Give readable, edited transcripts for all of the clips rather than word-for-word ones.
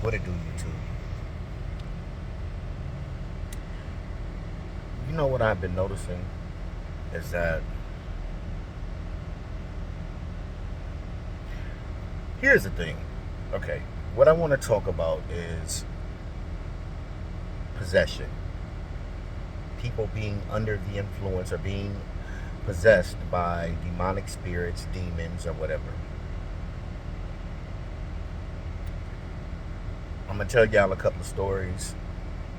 What it do, YouTube? You know what I've been noticing is that here's the thing. Okay, what I want to talk about is possession. People being under the influence or being possessed by demonic spirits, demons, or whatever. I'm gonna tell y'all a couple of stories,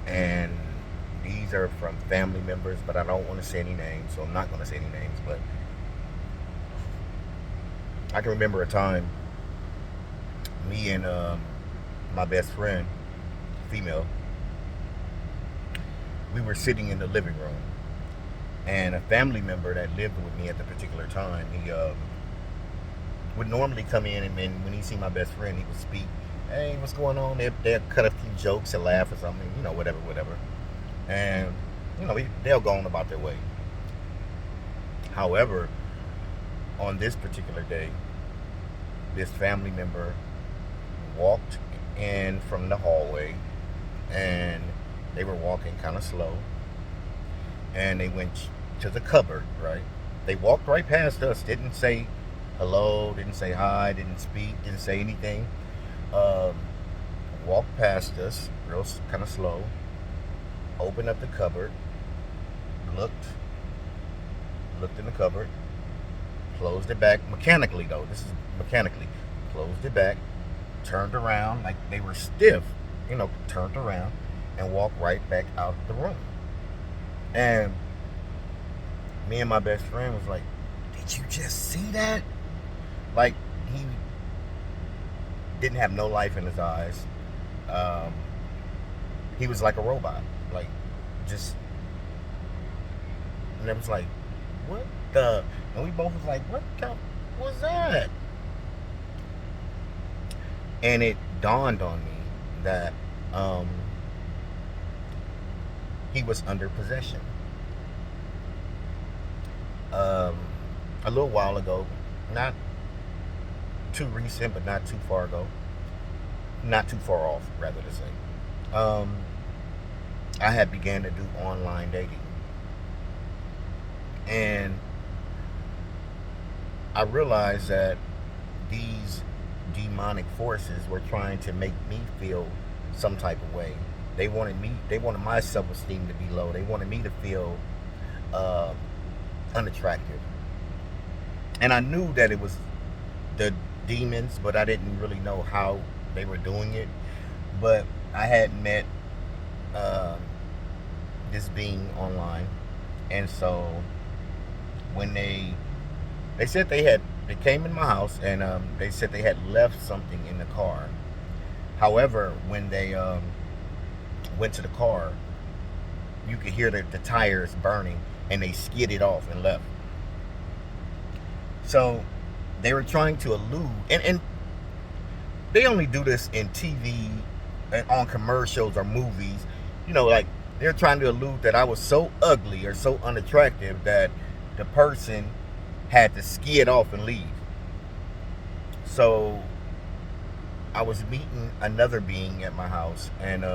and these are from family members, but I don't want to say any names, so I'm not gonna say any names. But I can remember a time me and my best friend, female, we were sitting in the living room, and a family member that lived with me at the particular time, he would normally come in, and then when he see my best friend, he would speak, "Hey, what's going on?" They'll cut a few jokes and laugh or something, whatever, whatever, and they'll go on about their way. However, on this particular day, this family member walked in from the hallway, and they were walking kind of slow, and they went to the cupboard, right? They walked right past us, didn't say hello, didn't say hi, didn't speak, didn't say anything. Um, Walked past us, real kind of slow, opened up the cupboard, looked, looked in the cupboard, closed it back mechanically, though. This is mechanically. Closed it back, turned around like they were stiff, turned around and walked right back out the room. And me and my best friend was like, "Did you just see that?" Like, he didn't have no life in his eyes. Um, he was like a robot. Like, just, and it was like, what the? And we both was like, what the was that? And it dawned on me that um, he was under possession. Um, a little while ago, not too recent, but not too far ago, not too far off, rather to say. I had began to do online dating, and I realized that these demonic forces were trying to make me feel some type of way. They wanted my self-esteem to be low. They wanted me to feel uh, unattractive, and I knew that it was the demons, but I didn't really know how they were doing it. But I had met uh, this being online, and so when they said they came in my house, and they said they had left something in the car. However, when they went to the car, you could hear the tires burning, and they skidded off and left. So they were trying to elude, and they only do this in TV and on commercials or movies. Like, they're trying to allude that I was so ugly or so unattractive that the person had to skid off and leave. So I was meeting another being at my house, and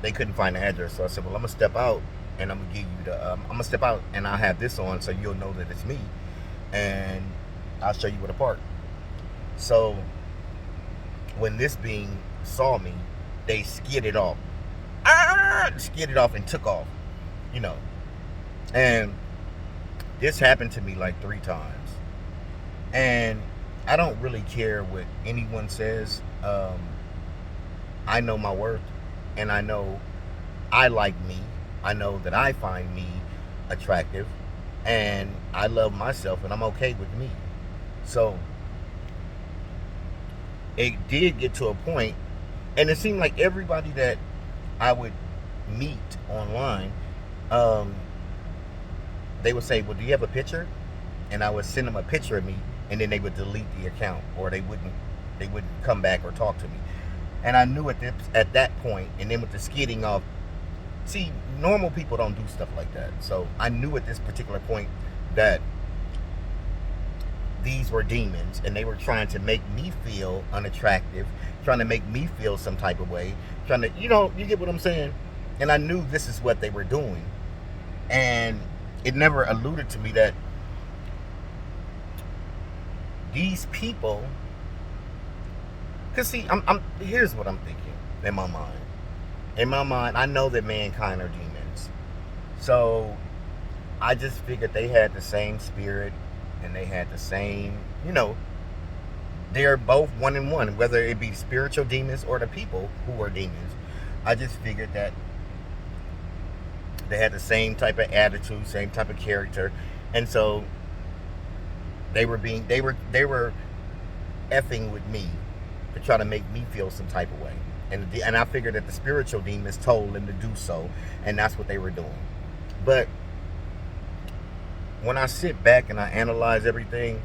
they couldn't find the address. So I said, "Well, I'm gonna step out, and I'm gonna give you the. I'm gonna step out, and I'll have this on, so you'll know that it's me, and I'll show you where to park." So when this being saw me, they skidded off, skidded off and took off, you know. And this happened to me like 3 times, and I don't really care what anyone says. I know my worth, and I know I like me. I know that I find me attractive, and I love myself, and I'm okay with me. So it did get to a point, and it seemed like everybody that I would meet online, um, they would say, "Well, do you have a picture?" And I would send them a picture of me, and then they would delete the account, or they wouldn't come back or talk to me. And I knew at that point, and then with the skidding off, see, normal people don't do stuff like that. So I knew at this particular point that these were demons, and they were trying to make me feel unattractive, trying to make me feel some type of way, trying to, you get what I'm saying? And I knew this is what they were doing. And it never alluded to me that these people, because see, here's what I'm thinking in my mind. In my mind, I know that mankind are demons. So I just figured they had the same spirit and they had the same, they're both one in one, whether it be spiritual demons or the people who are demons. I just figured that they had the same type of attitude, same type of character. And so they were effing with me to try to make me feel some type of way. And I figured that the spiritual demons told them to do so, and that's what they were doing. But when I sit back and I analyze everything,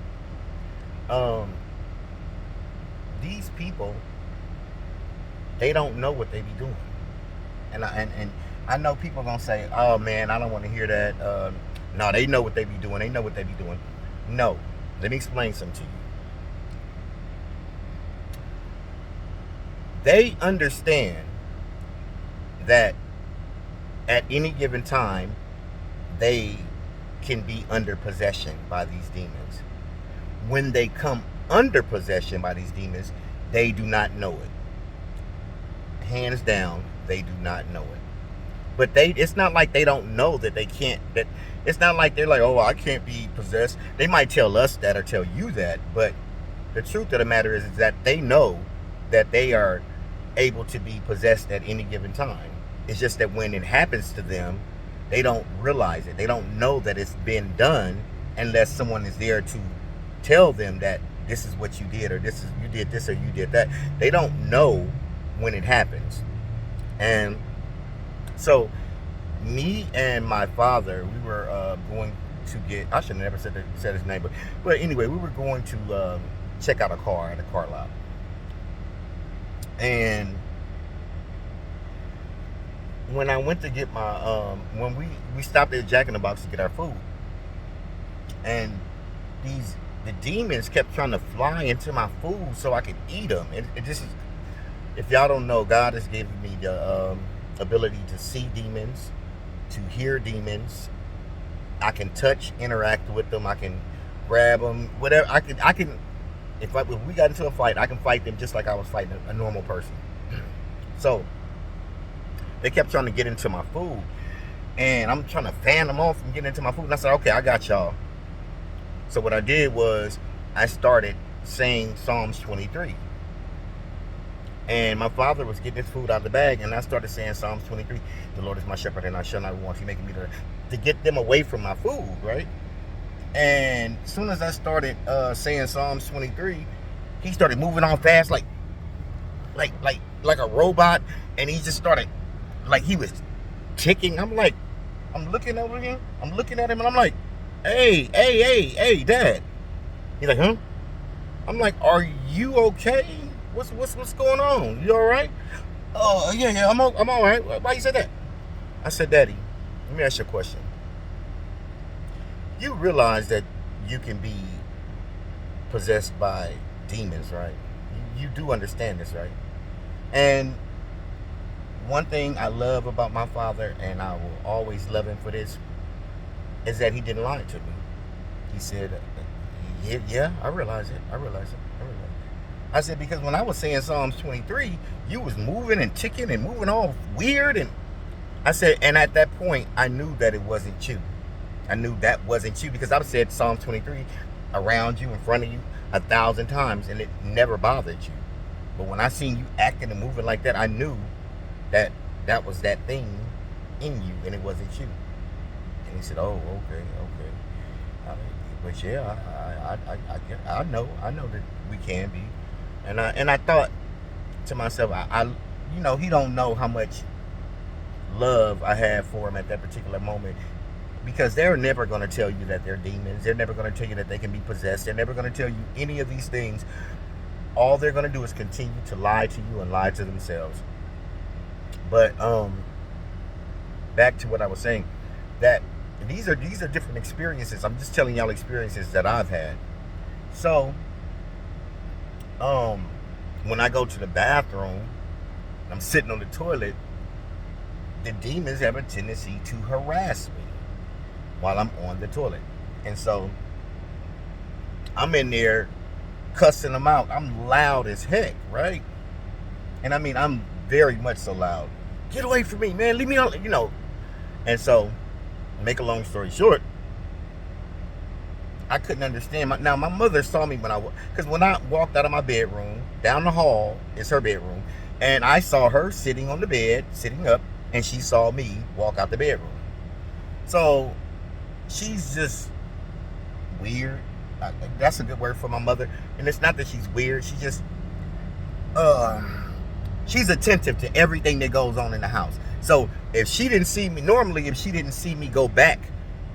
these people, they don't know what they be doing. And I know people are gonna say, "Oh man, I don't want to hear that." No, they know what they be doing. They know what they be doing. No, let me explain something to you. They understand that at any given time, they can be under possession by these demons. When they come under possession by these demons, they do not know it. Hands down, they do not know it. But it's not like they don't know that they can't, that it's not like they're like, oh, I can't be possessed. They might tell us that or tell you that, but the truth of the matter is that they know that they are able to be possessed at any given time. It's just that when it happens to them, they don't realize it. They don't know that it's been done unless someone is there to tell them that this is what you did, or you did this or you did that. They don't know when it happens. And so me and my father, we were going to get, I should have never said his name, but anyway, we were going to check out a car at a car lot. And when I went to get my, when we stopped at Jack in the Box to get our food, and the demons kept trying to fly into my food so I could eat them. It just, if y'all don't know, God has given me the ability to see demons, to hear demons. I can touch, interact with them. I can grab them, whatever. I can. If we got into a fight, I can fight them just like I was fighting a normal person. So they kept trying to get into my food, and I'm trying to fan them off from getting into my food. And I said, okay, I got y'all. So what I did was I started saying Psalms 23. And my father was getting his food out of the bag, and I started saying Psalms 23. The Lord is my shepherd, and I shall not want. He making me to get them away from my food, right? And as soon as I started saying Psalms 23, he started moving on fast, like a robot, and he just started, like he was ticking. I'm looking over here, I'm looking at him, and I'm like, hey, Dad. He's like, huh? I'm like, are you okay? What's going on? You all right? Oh, yeah, I'm all right. Why you say that? I said, Daddy, let me ask you a question. You realize that you can be possessed by demons, right? You do understand this, right? And one thing I love about my father, and I will always love him for this, is that he didn't lie to me. He said, yeah, I realize it. I said, because when I was saying Psalms 23, you was moving and ticking and moving all weird. And I said, and at that point, I knew that it wasn't you. I knew that wasn't you, because I've said Psalms 23 around you, in front of you, 1,000 times, and it never bothered you. But when I seen you acting and moving like that, I knew that that was that thing in you, and it wasn't you. And he said, oh, okay. But yeah, I know that we can be. And I thought to myself, he don't know how much love I have for him at that particular moment, because they're never going to tell you that they're demons. They're never going to tell you that they can be possessed. They're never going to tell you any of these things. All they're going to do is continue to lie to you and lie to themselves. But back to what I was saying, that these are different experiences. I'm just telling y'all experiences that I've had. So when I go to the bathroom, I'm sitting on the toilet, the demons have a tendency to harass me while I'm on the toilet. And so I'm in there cussing them out. I'm loud as heck, right? And I mean, I'm very much so loud. Get away from me, man. Leave me alone, And so, make a long story short, I couldn't understand. Now, my mother saw me because when I walked out of my bedroom, down the hall is her bedroom, and I saw her sitting on the bed, sitting up, and she saw me walk out the bedroom. So, she's just weird. That's a good word for my mother. And it's not that she's weird. She just, she's attentive to everything that goes on in the house. So if she didn't see me, normally if she didn't see me go back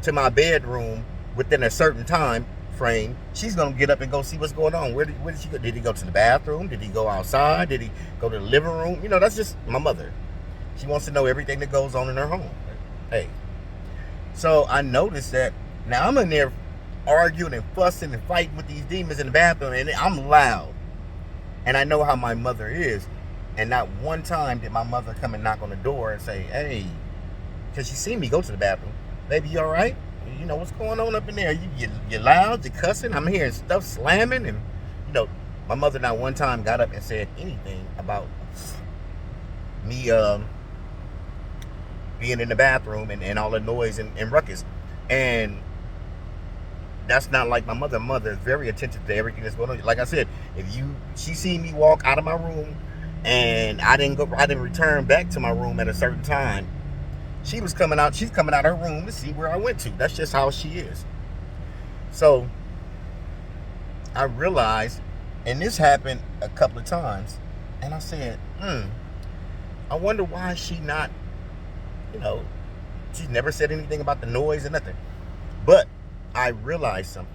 to my bedroom within a certain time frame, she's going to get up and go see what's going on. Where did she go? Did he go to the bathroom? Did he go outside? Did he go to the living room? That's just my mother. She wants to know everything that goes on in her home. Hey. So I noticed that now I'm in there arguing and fussing and fighting with these demons in the bathroom, and I'm loud. And I know how my mother is. And not one time did my mother come and knock on the door and say, hey, because she seen me go to the bathroom. Baby, you all right? What's going on up in there? You loud, you cussing. I'm hearing stuff slamming. And, my mother not one time got up and said anything about me being in the bathroom and all the noise and ruckus. And that's not like my mother. Mother is very attentive to everything that's going on. Like I said, she seen me walk out of my room and I didn't return back to my room at a certain time, she's coming out her room to see where I went to. That's just how she is. So I realized, and this happened a couple of times, and I said, I wonder why she not, she's never said anything about the noise or nothing. But I realized something.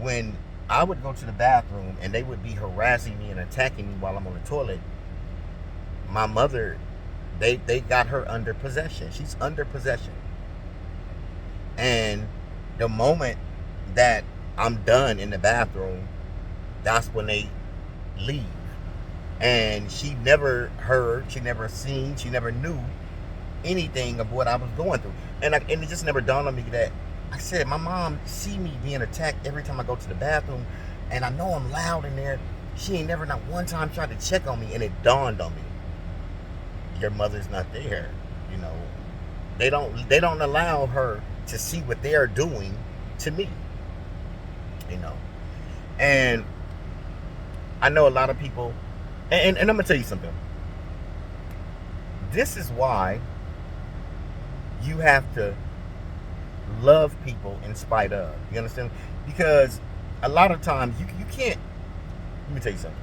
When I would go to the bathroom and they would be harassing me and attacking me while I'm on the toilet, my mother, they got her under possession. She's under possession. And the moment that I'm done in the bathroom, that's when they leave. And she never heard, she never seen, she never knew anything of what I was going through. And it just never dawned on me that I said, my mom see me being attacked every time I go to the bathroom, and I know I'm loud in there. She ain't never not one time tried to check on me, and it dawned on me. Your mother's not there. They don't allow her to see what they're doing to me. And I know a lot of people, and I'm gonna tell you something. This is why you have to love people in spite of. You understand? Because a lot of times you can't. Let me tell you something.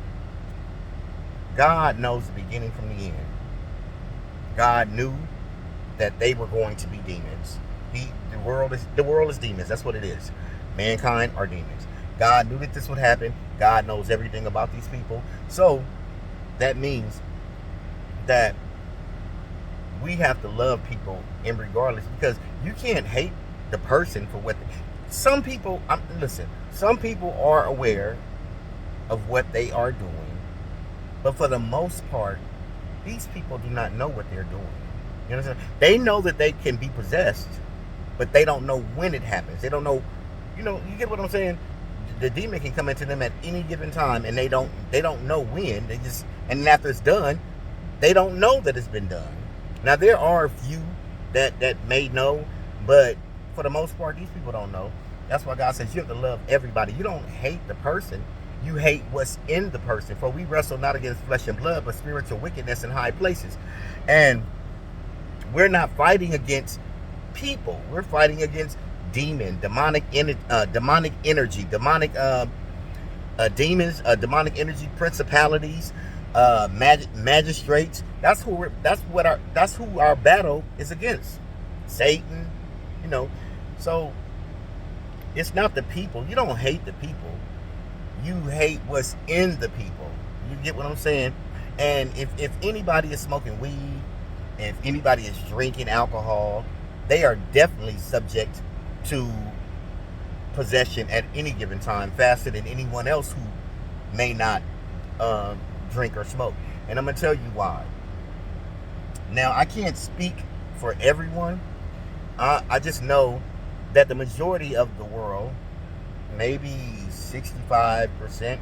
God knows the beginning from the end. God knew that they were going to be demons. The world is demons. That's what it is. Mankind are demons. God knew that this would happen. God knows everything about these people. So that means that we have to love people in regardless, because you can't hate the person for what some people are aware of what they are doing, but for the most part, these people do not know what they're doing. You understand? They know that they can be possessed, but they don't know when it happens. They don't know, you get what I'm saying? The demon can come into them at any given time, and they don't know when. And after it's done, they don't know that it's been done. Now there are a few that may know, but for the most part, these people don't know. That's why God says you have to love everybody. You don't hate the person. You hate what's in the person. For we wrestle not against flesh and blood, but spiritual wickedness in high places. And we're not fighting against people. We're fighting against demonic energy, demonic demons, demonic energy, principalities, magistrates. That's who our battle is against. Satan, So it's not the people. You don't hate the people. You hate what's in the people. You get what I'm saying? And if anybody is smoking weed, and if anybody is drinking alcohol, they are definitely subject to possession at any given time, faster than anyone else who may not um, drink or smoke. And I'm gonna tell you why. Now, I can't speak for everyone. I just know that the majority of the world, maybe 65%,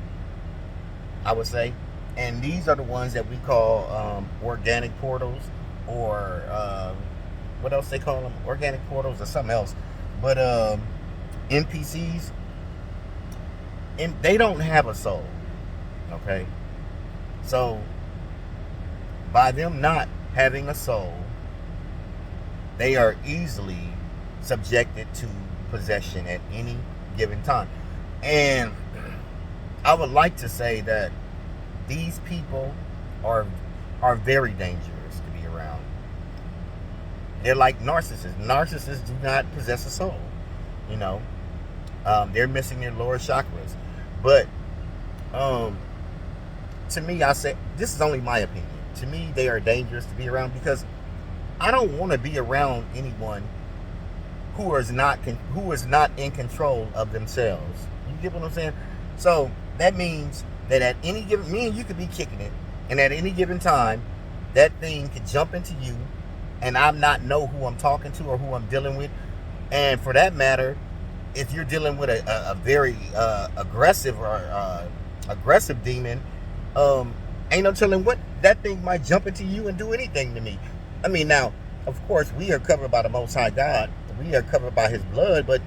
I would say, and these are the ones that we call organic portals, or what else they call them? Organic portals or something else. But NPCs, and they don't have a soul. Okay, so by them not having a soul, they are easily subjected to possession at any given time. And I would like to say that these people are are very dangerous to be around. They're like narcissists. Narcissists do not possess a soul. You know, they're missing their lower chakras. But um, to me, I say this is only my opinion. To me, they are dangerous to be around because I don't want to be around anyone who is not in control of themselves. You get what I'm saying? So that means that at any given, me and you could be kicking it, and at any given time, that thing could jump into you, and I not know who I'm talking to or who I'm dealing with. And for that matter, if you're dealing with a very aggressive or aggressive demon, um, ain't no telling what that thing might jump into you and do anything to me. I mean, now, of course, we are covered by the Most High God. We are covered by His blood. But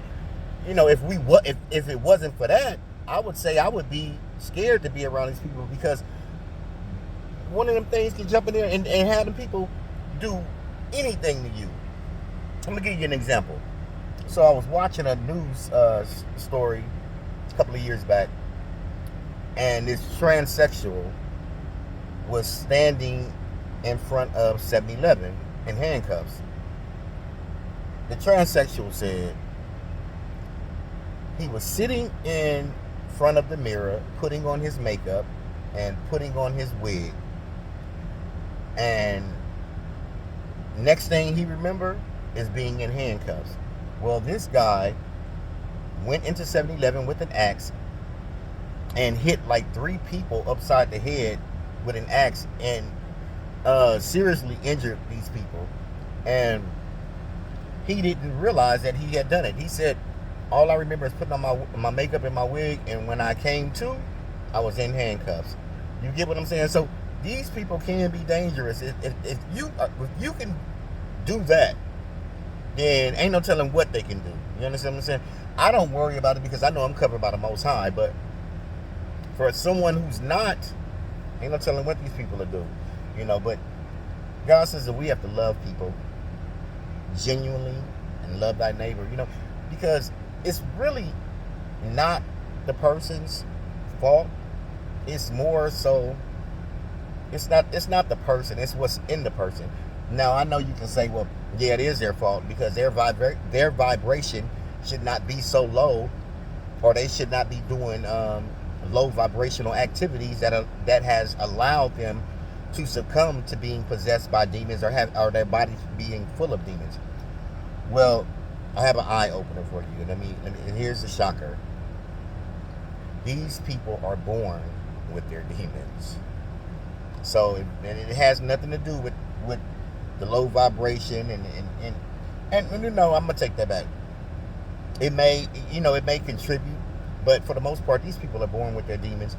if it wasn't for that, I would say I would be scared to be around these people because one of them things can jump in there and have them people do anything to you. I'm gonna give you an example. So I was watching a news story a couple of years back, and this transsexual was standing in front of 7-Eleven in handcuffs. The transsexual said he was sitting in front of the mirror, putting on his makeup and putting on his wig, and next thing he remembered is being in handcuffs. Well, this guy went into 7-Eleven with an axe and hit like 3 people upside the head with an axe and seriously injured these people. And he didn't realize that he had done it. He said, all I remember is putting on my makeup and my wig, and when I came to, I was in handcuffs. You get what I'm saying? So these people can be dangerous. If you can do that, then ain't no telling what they can do. You understand what I'm saying? I don't worry about it because I know I'm covered by the Most High. But for someone who's not, ain't no telling what these people will do. But God says that we have to love people genuinely and love thy neighbor. Because it's really not the person's fault. It's more so, it's not the person, it's what's in the person. Now, I know you can say, well, yeah, it is their fault because their vibration should not be so low, or they should not be doing low vibrational activities that has allowed them to succumb to being possessed by demons or their bodies being full of demons. Well, I have an eye opener for you, and here's the shocker. These people are born with their demons. So it has nothing to do with the low vibration and I'm gonna take that back. It may contribute, but for the most part, these people are born with their demons.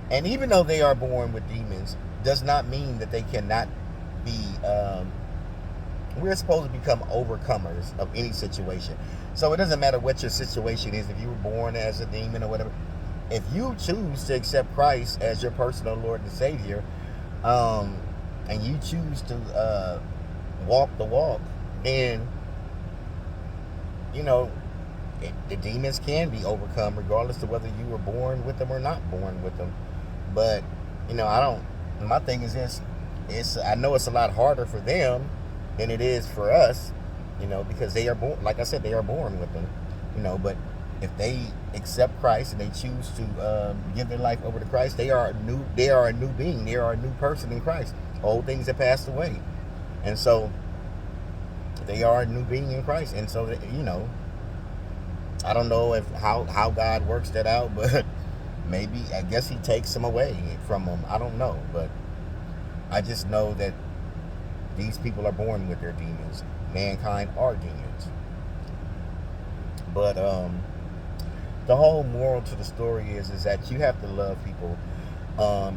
And even though they are born with demons, does not mean that they cannot be. We're supposed to become overcomers of any situation. So it doesn't matter what your situation is. If you were born as a demon or whatever, if you choose to accept Christ as your personal Lord and Savior, and you choose to walk the walk, then the demons can be overcome regardless of whether you were born with them or not born with them. But I don't. My thing is this: I know it's a lot harder for them than it is for us, because they are born. Like I said, they are born with them, But if they accept Christ and they choose to give their life over to Christ, they are a new being. They are a new person in Christ. Old things have passed away, and so they are a new being in Christ. And so I don't know how God works that out, but Maybe, I guess he takes them away from them. I don't know, but I just know that these people are born with their demons. Mankind are demons. But the whole moral to the story is that you have to love people,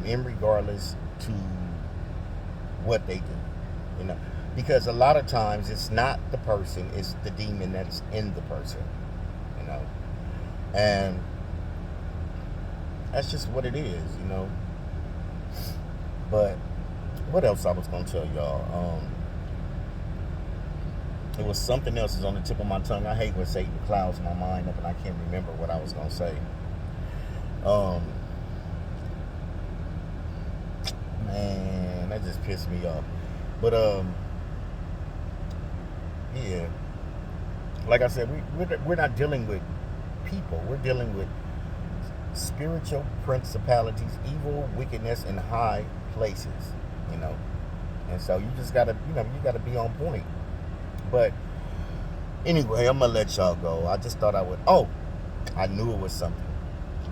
in regardless to what they do, you know, because a lot of times it's not the person, it's the demon that's in the person, you know, and that's just what it is, you know. But what else I was gonna tell y'all? It was something else is on the tip of my tongue. I hate when Satan clouds my mind up and I can't remember what I was gonna say. Man, that just pissed me off. But yeah, like I said, we're not dealing with people. We're dealing with spiritual principalities, evil, wickedness in high places. You know, and so you just gotta, you gotta be on point. But anyway, I'm gonna let y'all go. I just thought I would. Oh, I knew it was something.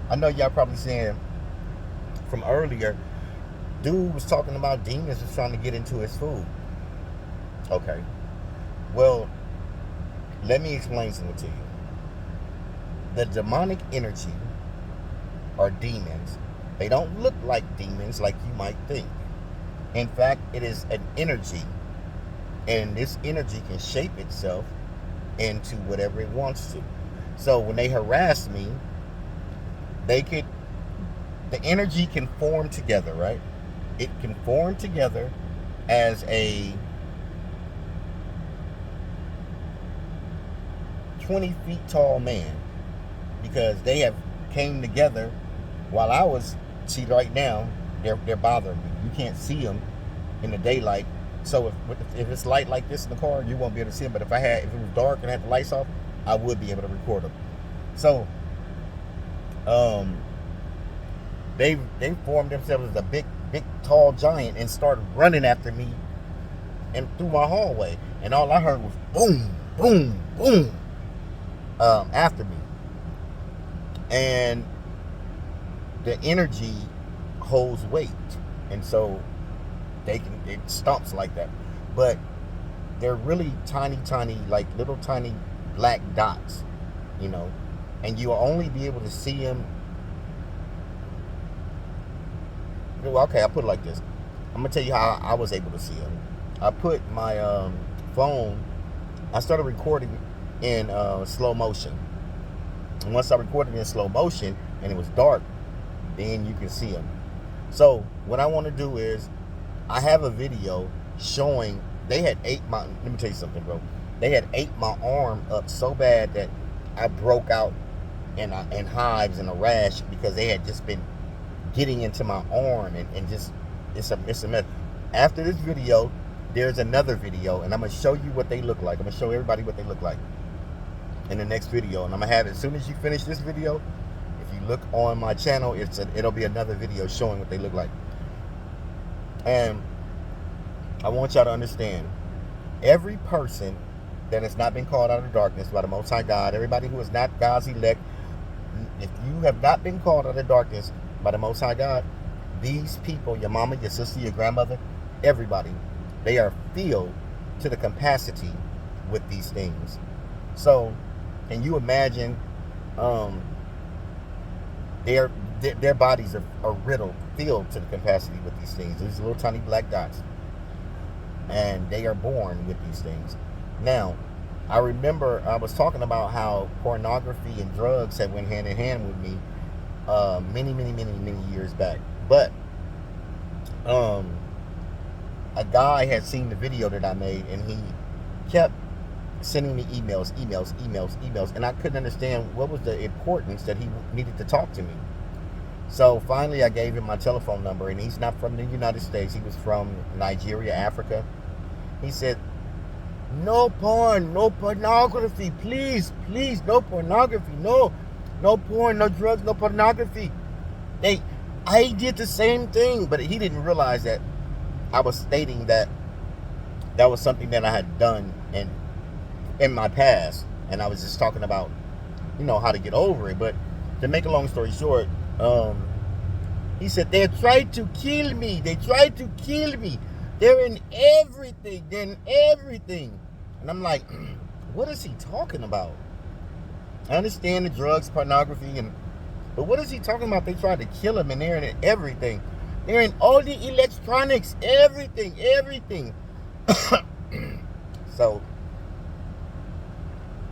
I know y'all probably saying from earlier, dude was talking about demons was trying to get into his food. Okay. Well, let me explain something to you. The demonic energy or demons, they don't look like demons like you might think. In fact, it is an energy. And this energy can shape itself into whatever it wants to. So when they harass me, the energy can form together, right? It can form together as a 20 feet tall man, because they have came together while I was, see right now, they're bothering me. You can't see them in the daylight. So if it's light like this in the car, you won't be able to see them. But if it was dark and I had the lights off, I would be able to record them. So they formed themselves as a big tall giant and started running after me and through my hallway. And all I heard was boom, boom, boom, after me. And the energy holds weight, and so it stomps like that. But they're really tiny, like little tiny black dots, you know, and you'll only be able to see them. Well, okay, I'll put it like this. I'm gonna tell you how I was able to see them. I put my phone, I started recording in slow motion. And once I recorded in slow motion and it was dark, then you can see them. So what I want to do is, I have a video showing they had let me tell you something, bro. They had ate my arm up so bad that I broke out in hives and a rash, because they had just been getting into my arm and just, it's a mess. After this video, there's another video, and I'm going to show you what they look like. I'm going to show everybody what they look like in the next video, and I'm going to have it as soon as you finish this video. If you look on my channel, it'll be another video showing what they look like. And I want y'all to understand, every person that has not been called out of darkness by the Most High God, everybody who is not God's elect, if you have not been called out of darkness by the Most High God, these people, your mama, your sister, your grandmother, everybody, they are filled to the capacity with these things. So, can you imagine, their bodies are riddled, filled to the capacity with these things. These little tiny black dots. And they are born with these things. Now, I remember I was talking about how pornography and drugs had went hand in hand with me many years back. But a guy had seen the video that I made, and he kept sending me emails, and I couldn't understand what was the importance that he needed to talk to me. So finally I gave him my telephone number, and he's not from the United States. He was from Nigeria, Africa. He said, no porn, no pornography, please, no pornography, no porn, no drugs, no pornography. I did the same thing, but he didn't realize that I was stating that was something that I had done in my past, and I was just talking about, how to get over it. But to make a long story short, Um, he said, they tried to kill me. They tried to kill me. They're in everything. They're in everything. And I'm like, what is he talking about? I understand the drugs, pornography, but what is he talking about? They tried to kill him, and they're in everything. They're in all the electronics, everything, everything. So,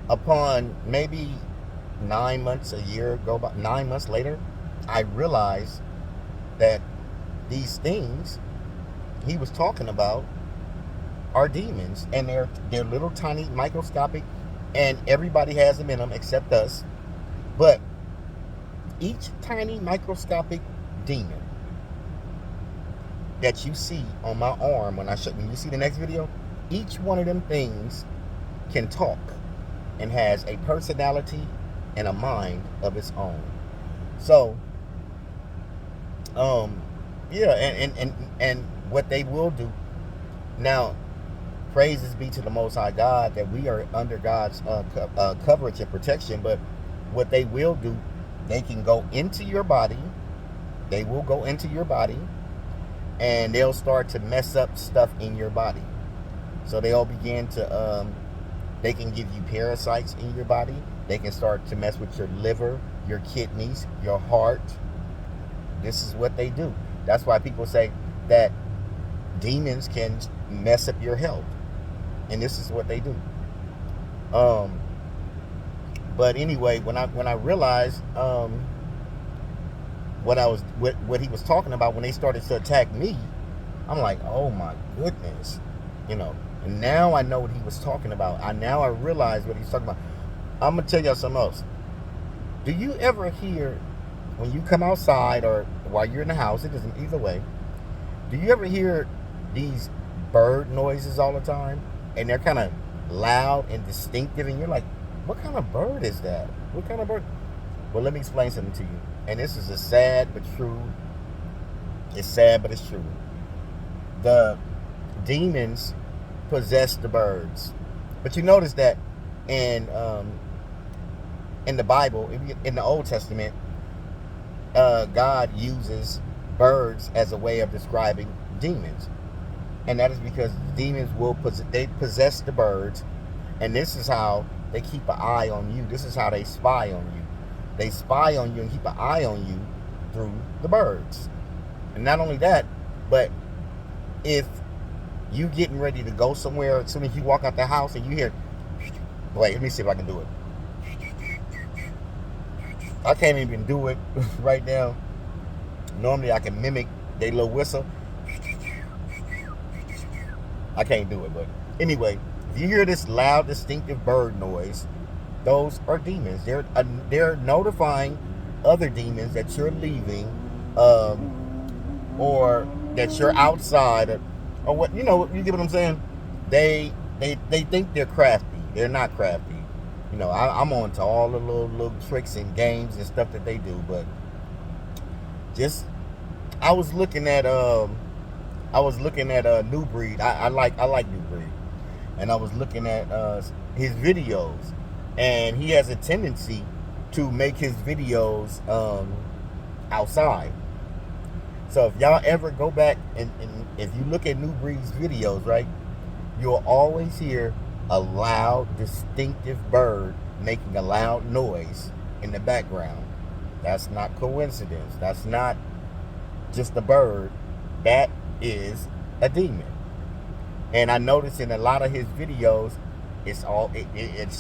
upon maybe 9 months, a year ago, about 9 months later, I realized that these things he was talking about are demons, and they're little tiny microscopic, and everybody has them in them except us. But each tiny microscopic demon that you see on my arm when you see the next video, each one of them things can talk and has a personality and a mind of its own. So, yeah, and what they will do now. Praises be to the Most High God that we are under God's coverage and protection. But what they will do, they can go into your body. They will go into your body, and they'll start to mess up stuff in your body. So they'll begin to, they can give you parasites in your body. They can start to mess with your liver, your kidneys, your heart. This is what they do. That's why people say that demons can mess up your health. And this is what they do. But anyway, when I realized what he was talking about when they started to attack me, I'm like, oh my goodness, And now I know what he was talking about. I realize what he's talking about. I'm gonna tell y'all something else. Do you ever hear when you come outside or while you're in the house? It doesn't either way. Do you ever hear these bird noises all the time? And they're kind of loud and distinctive, and you're like, what kind of bird is that? What kind of bird? Well, let me explain something to you. And this is a sad but true. It's sad, but it's true. The demons possess the birds. But you notice that in the Bible, in the Old Testament, God uses birds as a way of describing demons. And that is because demons they possess the birds, and this is how they keep an eye on you. This is how they spy on you. They spy on you and keep an eye on you through the birds. And not only that, but if you getting ready to go somewhere, as soon as you walk out the house and you hear, wait, let me see if I can do it. I can't even do it right now. Normally I can mimic their little whistle. I can't do it, but anyway, if you hear this loud, distinctive bird noise, those are demons. They're notifying other demons that you're leaving, or that you're outside, or what you get what I'm saying? They think they're crafty. They're not crafty. I'm on to all the little tricks and games and stuff that they do, but I was looking at New Breed. I like New Breed, and I was looking at his videos, and he has a tendency to make his videos outside. So if y'all ever go back and if you look at New Breed's videos, right, you'll always hear a loud, distinctive bird making a loud noise in the background. That's not coincidence. That's not just a bird. That is a demon. And I notice in a lot of his videos, it's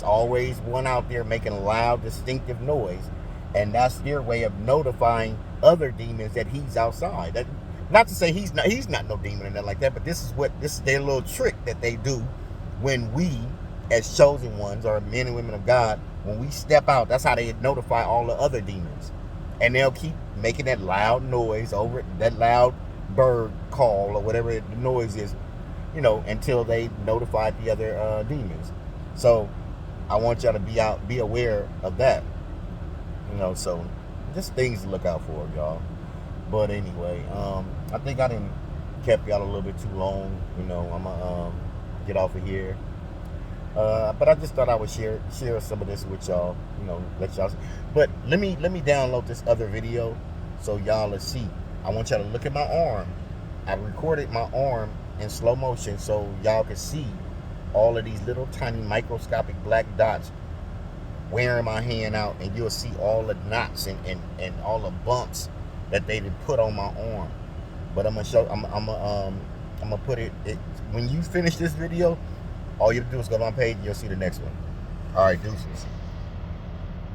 always one out there making a loud, distinctive noise, and that's their way of notifying other demons that he's outside. That, not to say he's not no demon or nothing like that, but this is their little trick that they do when we, as chosen ones or men and women of God, when we step out. That's how they notify all the other demons, and they'll keep making that loud noise over that loud bird call or whatever the noise is, until they notify the other demons. So I want y'all to be aware of that. So just things to look out for, y'all. But anyway, I think I didn't kept y'all a little bit too long. I'm gonna get off of here. But I just thought I would share some of this with y'all. Let y'all. But let me download this other video so y'all will see. I want y'all to look at my arm. I recorded my arm in slow motion so y'all can see all of these little tiny microscopic black dots wearing my hand out, and you'll see all the knots and all the bumps that they put on my arm. But I'm gonna show. I'm gonna put it. When you finish this video, all you have to do is go to my page and you'll see the next one. All right, deuces.